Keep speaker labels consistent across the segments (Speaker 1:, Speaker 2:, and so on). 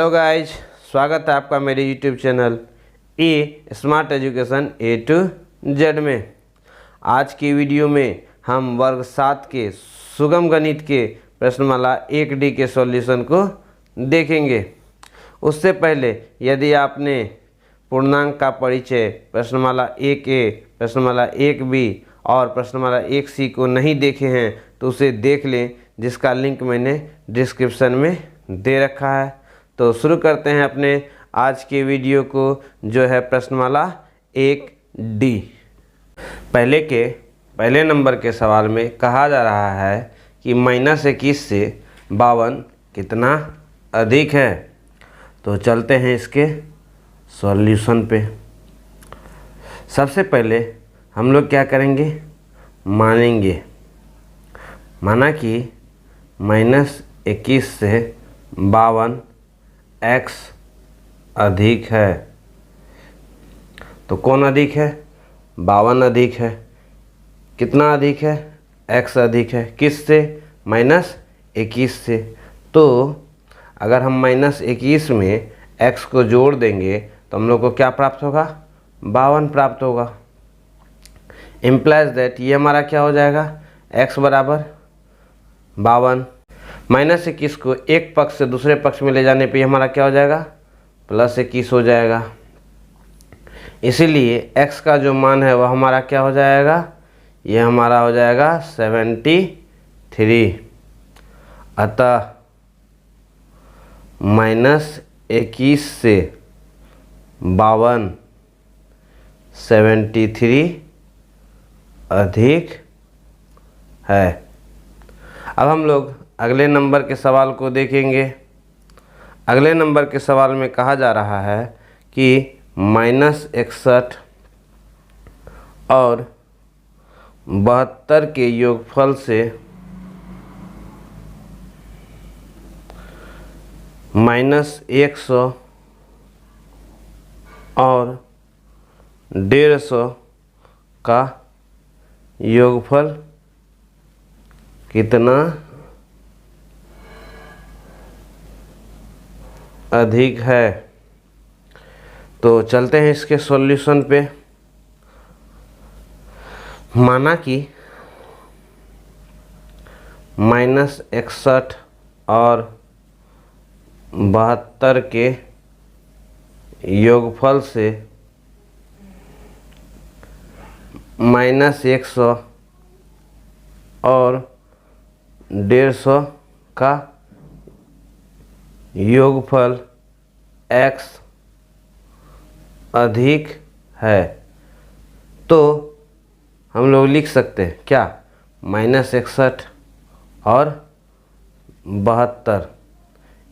Speaker 1: Hello guys, स्वागत है आपका मेरे YouTube channel A smart education A to Z में। आज की वीडियो में हम वर्ग 7 के सुगम गणित के प्रश्नमाला 1D के सॉल्यूशन को देखेंगे। उससे पहले यदि आपने पूर्णांक का परिचय प्रश्नमाला 1A, प्रश्नमाला 1B और प्रश्नमाला 1C को नहीं देखे हैं तो उसे देख लें, जिसका लिंक मैंने डिस्क्रिप्शन में दे रखा है। तो शुरू करते हैं अपने आज के वीडियो को, जो है प्रश्नमाला 1D। पहले नंबर के सवाल में कहा जा रहा है कि -21 से 52 कितना अधिक है। तो चलते हैं इसके सॉल्यूशन पे। सबसे पहले हम लोग क्या करेंगे, मानेंगे। माना कि -21 से 52 x अधिक है। तो कौन अधिक है? 52 अधिक है। कितना अधिक है? x अधिक है। किस से? -21 से। तो अगर हम -21 में x को जोड़ देंगे तो हम लोग को क्या प्राप्त होगा? 52 प्राप्त होगा। इम्प्लाइज दैट ये हमारा क्या हो जाएगा? x बराबर 52। -21 को एक पक्ष से दूसरे पक्ष में ले जाने पे हमारा क्या हो जाएगा? +21 हो जाएगा। इसीलिए x का जो मान है वह हमारा क्या हो जाएगा? ये हमारा हो जाएगा 73। अतः -21 से 52 73 अधिक है। अब हम लोग अगले नंबर के सवाल को देखेंगे। अगले नंबर के सवाल में कहा जा रहा है कि -61 और 72 के योगफल से -100 और 150 का योगफल कितना अधिक है। तो चलते हैं इसके सॉल्यूशन पे। माना कि -61 और 72 के योगफल से -100 और 150 का योगफल x अधिक है। तो हम लोग लिख सकते हैं क्या? -61 और 72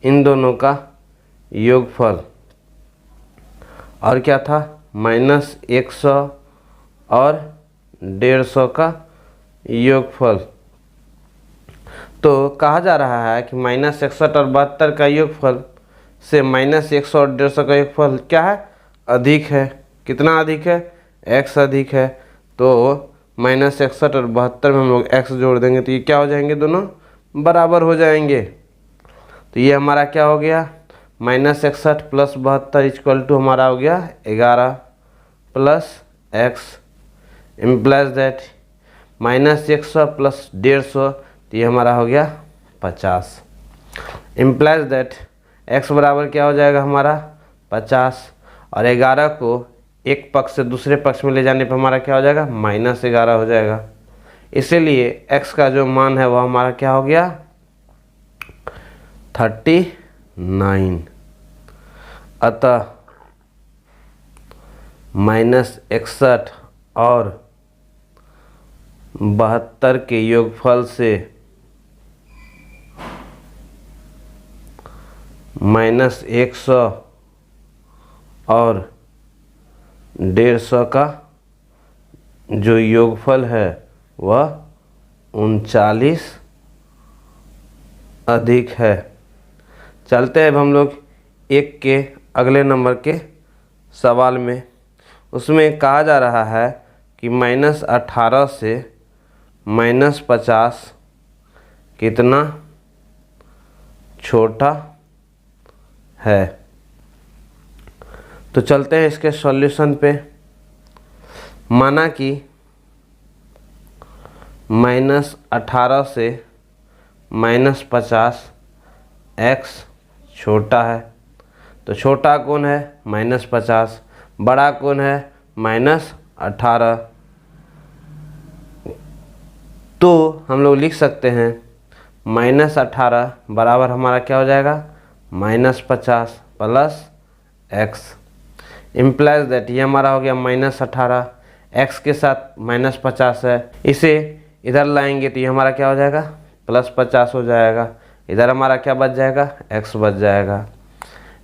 Speaker 1: इन दोनों का योगफल, और क्या था? -100 और 150 का योगफल। तो कहा जा रहा है कि -61 और 72 का योगफल से -100 और 150 का योगफल क्या है? अधिक है। कितना अधिक है? x अधिक है। तो -61 और 72 में हम लोग x जोड़ देंगे तो ये क्या हो जाएंगे? दोनों बराबर हो जाएंगे। तो ये हमारा क्या हो गया? -61 + 72 = हमारा हो गया 11 + x। इम्प्लाइज दैट -100 + 150 तो ये हमारा हो गया 50। इम्प्लाइज दैट x बराबर क्या हो जाएगा हमारा? 50। और 11 को एक पक्ष से दूसरे पक्ष में ले जाने पर हमारा क्या हो जाएगा? -11 हो जाएगा। इसीलिए x का जो मान है वह हमारा क्या हो गया? 39। अतः -61 और 72 के योगफल से -100 और 150 का जो योगफल है वह 39 अधिक है। चलते हैं अब हम लोग एक के अगले नंबर के सवाल में। उसमें कहा जा रहा है कि -18 से -50 कितना छोटा है। तो चलते हैं इसके सॉल्यूशन पे। माना कि -18 से -50 x छोटा है, तो छोटा कौन है -50, बड़ा कौन है -18। तो हम लोग लिख सकते हैं -18 बराबर हमारा क्या हो जाएगा -50 प्लस x, इम्प्लाइज दैट ये हमारा हो गया -18, x के साथ -50 है, इसे इधर लाएंगे तो ये हमारा क्या हो जाएगा +50 हो जाएगा, इधर हमारा क्या बच जाएगा x बच जाएगा।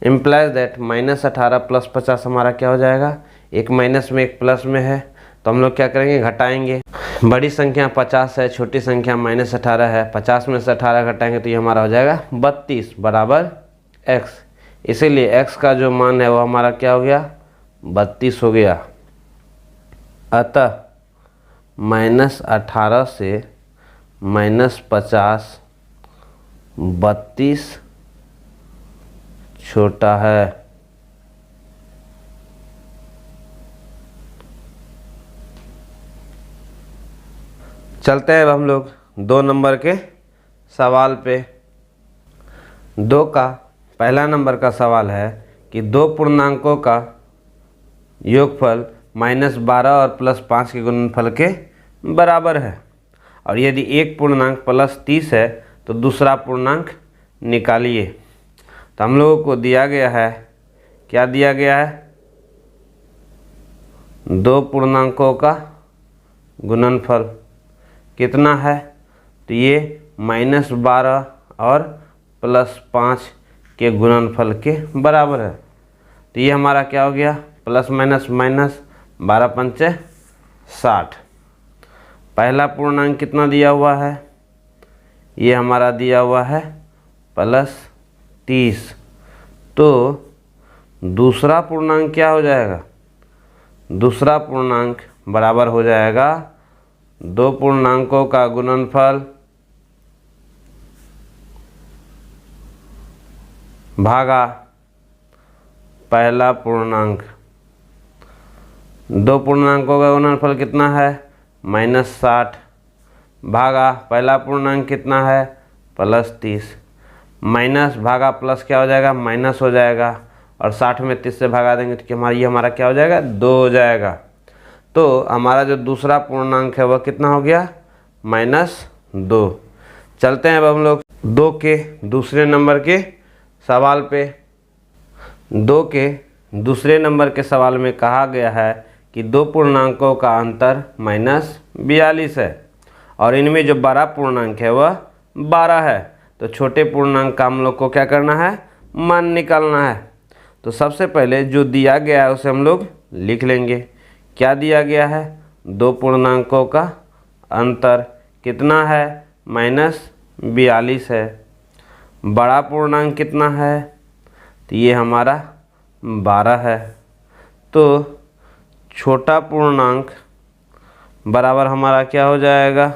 Speaker 1: इम्प्लाइज दैट -18 + 50 हमारा क्या हो जाएगा, एक माइनस में एक प्लस में है, तो हम लोग क्या करेंगे घटाएंगे। बड़ी संख्या 50 है, छोटी संख्या -18 है, 50 में से 18 घटाएंगे तो ये हमारा हो जाएगा 32 बराबर x। इसीलिए x का जो मान है वो हमारा क्या हो गया 32 हो गया। अतः -18 से -50 32 छोटा है। चलते हैं अब हम लोग 2 नंबर के सवाल पे। 2 का पहला नंबर का सवाल है कि 2 पूर्णांकों का योगफल -12 और +5 के गुणनफल के बराबर है, और यदि एक पूर्णांक +30 है तो दूसरा पूर्णांक निकालिए। तो हम लोगों को दिया गया है, क्या दिया गया है 2 पूर्णांकों का गुणनफल कितना है, तो ये -12 और +5 के गुणनफल के बराबर है। तो ये हमारा क्या हो गया प्लस माइनस माइनस 12 पंचे 60। पहला पूर्णांक कितना दिया हुआ है, ये हमारा दिया हुआ है +30। तो दूसरा पूर्णांक क्या हो जाएगा, दूसरा पूर्णांक बराबर हो जाएगा 2 पूर्णांकों का गुणनफल भागा पहला पूर्णांक। 2 पूर्णांकों का गुणनफल कितना है -60 भागा पहला पूर्णांक कितना है +30। माइनस भागा प्लस क्या हो जाएगा माइनस हो जाएगा, और 60 में 30 से भगा देंगे तो हमारा क्या हो जाएगा 2 हो जाएगा। तो हमारा जो दूसरा पूर्णांक है वह कितना हो गया -2। चलते हैं अब हम लोग 2 के दूसरे नंबर के सवाल पे। 2 के दूसरे नंबर के सवाल में कहा गया है कि 2 पूर्णांकों का अंतर -42 है, और इनमें जो बड़ा पूर्णांक है वह 12 है। तो छोटे पूर्णांक का हम लोग को क्या करना है मान निकालना है। तो सबसे पहले जो दिया गया है उसे हम लोग लिख लेंगे। क्या दिया गया है 2 पूर्णांकों का अंतर कितना है -42 है, बड़ा पूर्णांक कितना है तो ये हमारा 12 है। तो छोटा पूर्णांक बराबर हमारा क्या हो जाएगा,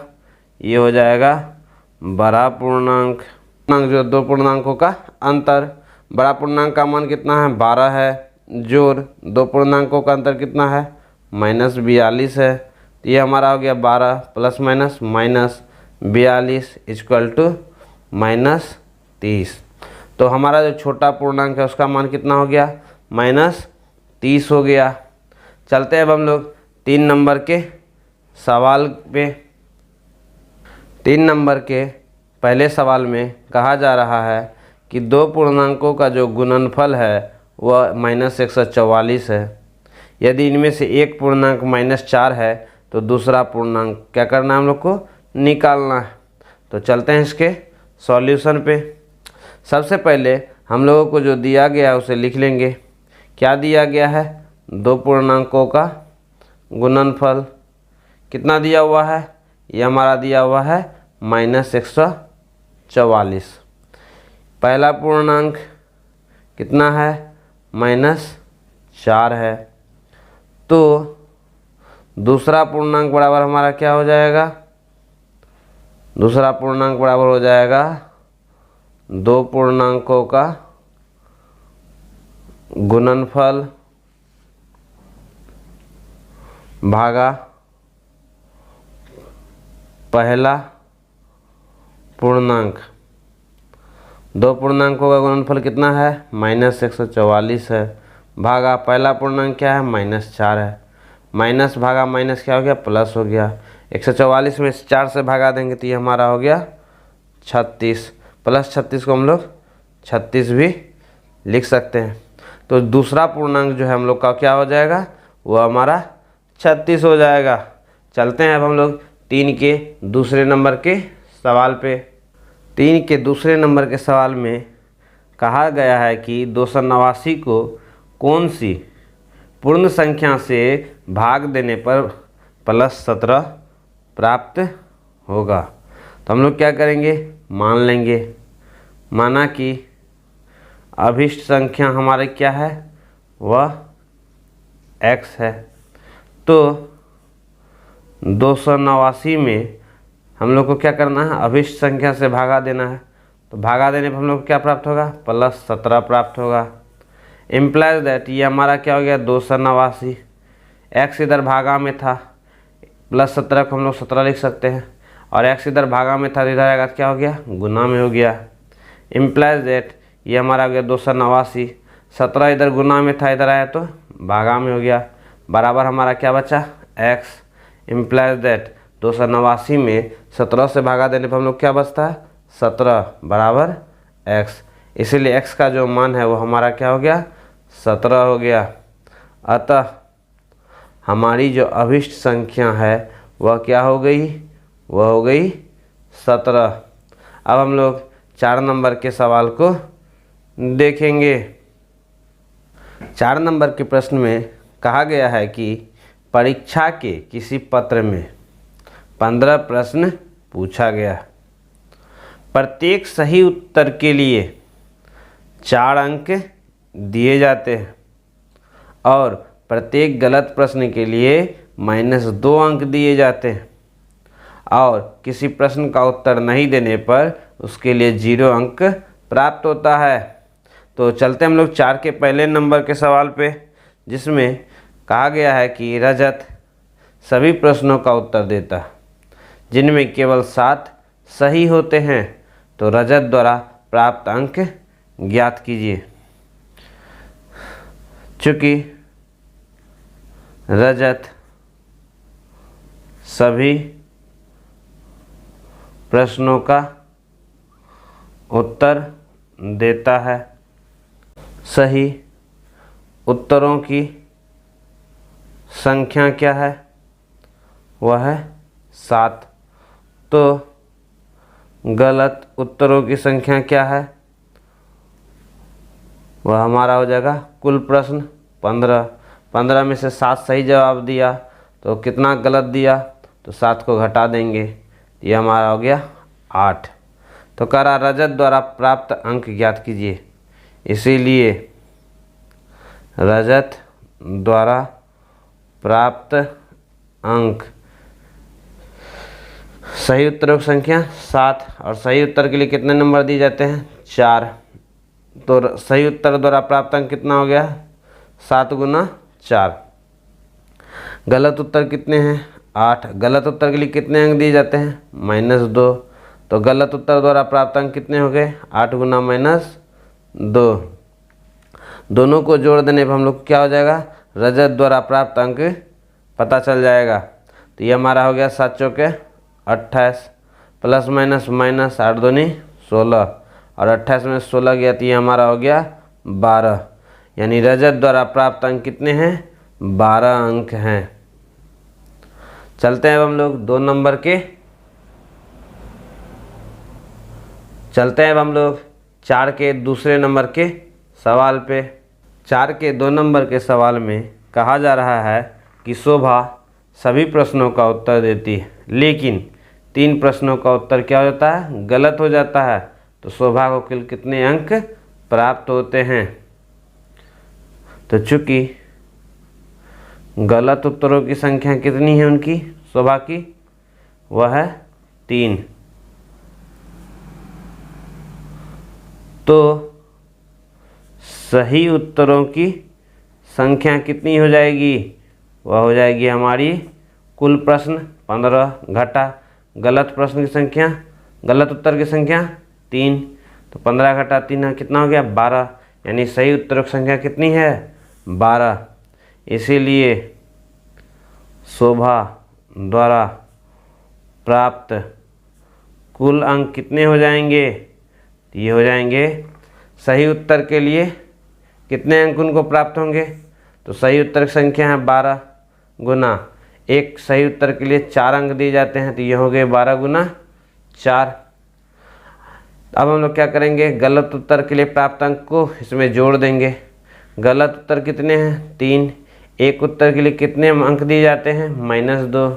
Speaker 1: ये हो जाएगा बड़ा पूर्णांक। जो 2 पूर्णांकों का अंतर, बड़ा पूर्णांक का मान कितना है 12 है, जोड़ 2 पूर्णांकों का अंतर कितना है -42 है। तो ये हमारा हो गया 12 + -42 = -30। तो हमारा जो छोटा पूर्णांक है उसका मान कितना हो गया -30 हो गया। चलते हैं अब हम लोग 3 नंबर के सवाल पे। 3 नंबर के पहले सवाल में कहा जा रहा है कि 2 पूर्णांकों का जो गुणनफल है वह -144 है। यदि इनमें से एक पूर्णांक -4 है तो दूसरा पूर्णांक क्या करना है हम लोग को निकालना है। तो चलते हैं इसके सॉल्यूशन पे। सबसे पहले हम लोगों को जो दिया गया है उसे लिख लेंगे। क्या दिया गया है 2 पूर्णांकों का गुणनफल कितना दिया हुआ है, ये हमारा दिया हुआ है -144। पहला पूर्णांक कितना है -4 है। तो दूसरा पूर्णांक बराबर हमारा क्या हो जाएगा, दूसरा पूर्णांक बराबर हो जाएगा 2 पूर्णांकों का गुणनफल भागा पहला पूर्णांक। दो पूर्णांकों का गुणनफल कितना है? -144 है। भागा पहला पूर्णांक क्या है? -4 है। माइनस भागा माइनस क्या हो गया? प्लस हो गया। 144 में 4 से भागा देंगे तो ये हमारा हो गया 36। प्लस 36 को हम लोग 36 भी लिख सकते हैं। तो दूसरा पूर्णांक जो है हम लोग का क्या हो जाएगा? वो हमारा 36 हो जाएगा। चलते हैं अब हम लोग 3 के दूसरे नंबर के सवाल पे। 3 के दूसरे नंबर के सवाल में कहा गया है कि 289 को कौन सी पूर्ण संख्या से भाग देने पर +17 प्राप्त होगा। तो हम लोग क्या करेंगे? मान लेंगे। माना कि अभिष्ट संख्या हमारे क्या है? वह x है। तो 289 में हम लोग को क्या करना है? अभिष्ट संख्या से भागा देना है। तो भागा देने पर हम लोग को क्या प्राप्त होगा? +17 प्राप्त होगा। इम्प्लाइज दैट ये हमारा क्या हो गया? 289। x इधर भागा में था, +17 को हम लोग 17 लिख सकते हैं, और x इधर भागा में था तो इधर आएगा क्या हो गया? गुना में हो गया। इम्प्लाइज दैट ये हमारा हो गया 289, 17 इधर गुना में था, इधर आया तो भागा में हो गया, बराबर हमारा क्या बचा? x। इम्प्लाइज दैट 289 में 17 से भागा देने पर हम लोग क्या बचता है? 17 बराबर x। इसीलिए x का जो मान है वो हमारा क्या हो गया? 17 हो गया। अतः हमारी जो अभिष्ट संख्या है वह क्या हो गई? वह हो गई 17। अब हम लोग 4 नंबर के सवाल को देखेंगे। 4 नंबर के प्रश्न में कहा गया है कि परीक्षा के किसी पत्र में 15 प्रश्न पूछा गया। प्रत्येक सही उत्तर के लिए 4 अंक दिए जाते हैं और प्रत्येक गलत प्रश्न के लिए -2 अंक दिए जाते हैं, और किसी प्रश्न का उत्तर नहीं देने पर उसके लिए 0 अंक प्राप्त होता है। तो चलते हम लोग 4 के पहले नंबर के सवाल पे, जिसमें कहा गया है कि रजत सभी प्रश्नों का उत्तर देता है जिनमें केवल 7 सही होते हैं, तो रजत द्वारा प्राप्त अंक ज्ञात कीजिए। चूँकि रजत सभी प्रश्नों का उत्तर देता है, सही उत्तरों की संख्या क्या है? वह है 7। तो गलत उत्तरों की संख्या क्या है? वह हमारा हो जाएगा कुल प्रश्न 15। 15 में से 7 सही जवाब दिया तो कितना गलत दिया? तो 7 को घटा देंगे, ये हमारा हो गया 8। तो कह रहा रजत द्वारा प्राप्त अंक ज्ञात कीजिए। इसीलिए रजत द्वारा प्राप्त अंक, सही उत्तरों की संख्या 7, और सही उत्तर के लिए कितने नंबर दिए जाते हैं? 4। तो सही उत्तर द्वारा प्राप्त अंक कितना हो गया? 7 गुना 4। गलत उत्तर कितने हैं? 8। गलत उत्तर के लिए कितने अंक दिए जाते हैं? -2। तो गलत उत्तर द्वारा प्राप्त अंक कितने हो गए? 8 गुना -2। दोनों को जोड़ देने पर हम लोग क्या हो जाएगा? रजत द्वारा प्राप्त अंक पता चल जाएगा। तो ये हमारा हो गया 7 चौके 28, प्लस माइनस माइनस 8 दूनी 16, और 28 में 16 गया तो ये हमारा हो गया 12। यानी रजत द्वारा प्राप्त अंक कितने हैं? 12 अंक हैं। चलते हैं अब हम लोग 2 नंबर के, चलते हैं अब हम लोग 4 के दूसरे नंबर के सवाल पे। 4 के 2 नंबर के सवाल में कहा जा रहा है कि शोभा सभी प्रश्नों का उत्तर देती है, लेकिन 3 प्रश्नों का उत्तर क्या हो जाता है? गलत हो जाता है। तो शोभा को कुल कितने अंक प्राप्त होते हैं? तो चूंकि गलत उत्तरों की संख्या कितनी है उनकी, शोभा की, वह है 3। तो सही उत्तरों की संख्या कितनी हो जाएगी? वह हो जाएगी हमारी कुल प्रश्न 15 घटा गलत प्रश्न की संख्या, गलत उत्तर की संख्या 3, तो 15 घटा 3 कितना हो गया? 12। यानी सही उत्तरों की संख्या कितनी है? 12। इसीलिए शोभा द्वारा प्राप्त कुल अंक कितने हो जाएंगे? ये हो जाएंगे, सही उत्तर के लिए कितने अंक उनको प्राप्त होंगे? तो सही उत्तर की संख्या है 12 गुना, एक सही उत्तर के लिए 4 अंक दिए जाते हैं, तो ये हो गए 12 गुना 4। अब हम लोग क्या करेंगे? गलत उत्तर के लिए प्राप्त अंक को इसमें जोड़ देंगे। गलत उत्तर कितने हैं? 3। एक उत्तर के लिए कितने अंक दिए जाते हैं? -2,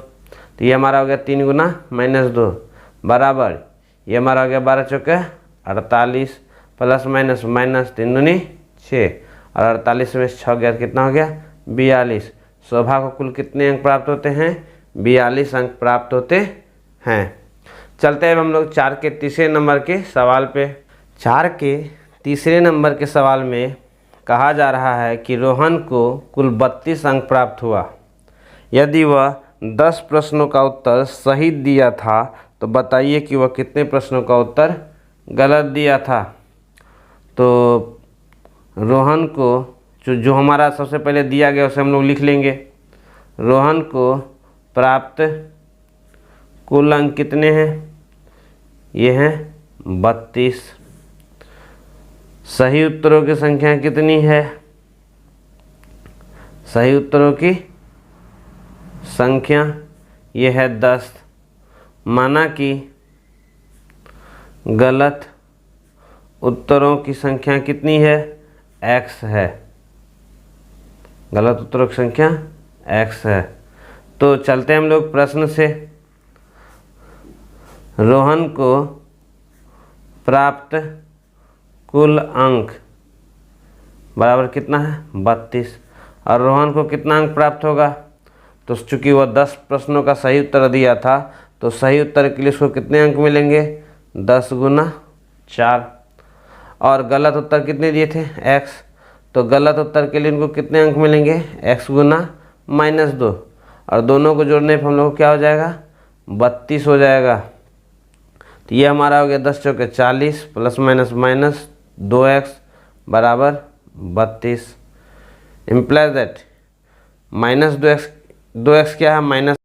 Speaker 1: तो ये हमारा हो गया 3 गुना -2 बराबर, ये हमारा हो गया 12 चौके 48 प्लस माइनस माइनस 3 दूनी 6 और 48 में 6 गया, कितना हो गया? 42। शोभा को कुल कितने अंक प्राप्त होते हैं? 42 अंक प्राप्त होते हैं। चलते हैं हम लोग 4 के तीसरे नंबर के सवाल पे। 4 के तीसरे नंबर के सवाल में कहा जा रहा है कि रोहन को कुल 32 अंक प्राप्त हुआ। यदि वह 10 प्रश्नों का उत्तर सही दिया था तो बताइए कि वह कितने प्रश्नों का उत्तर गलत दिया था। तो रोहन को जो हमारा सबसे पहले दिया गया उसे हम लोग लिख लेंगे। रोहन को प्राप्त कुल अंक कितने हैं? ये हैं 32। सही उत्तरों की संख्या कितनी है? सही उत्तरों की संख्या ये है 10, माना कि गलत उत्तरों की संख्या कितनी है? x है। गलत उत्तरों की संख्या x है। तो चलते हैं हम लोग प्रश्न से। रोहन को प्राप्त कुल अंक बराबर कितना है? 32। और रोहन को कितना अंक प्राप्त होगा? तो चूंकि वह 10 प्रश्नों का सही उत्तर दिया था तो सही उत्तर के लिए उसको कितने अंक मिलेंगे? 10 गुना 4। और गलत उत्तर कितने दिए थे? x, तो गलत उत्तर के लिए इनको कितने अंक मिलेंगे? x गुना -2, और दोनों को जोड़ने पर हम लोग को क्या हो जाएगा? 32 हो जाएगा। तो ये हमारा हो गया 10 चौके 40 प्लस माइनस माइनस 2x बराबर 32। इम्प्लाइज दैट -2x क्या है? माइनस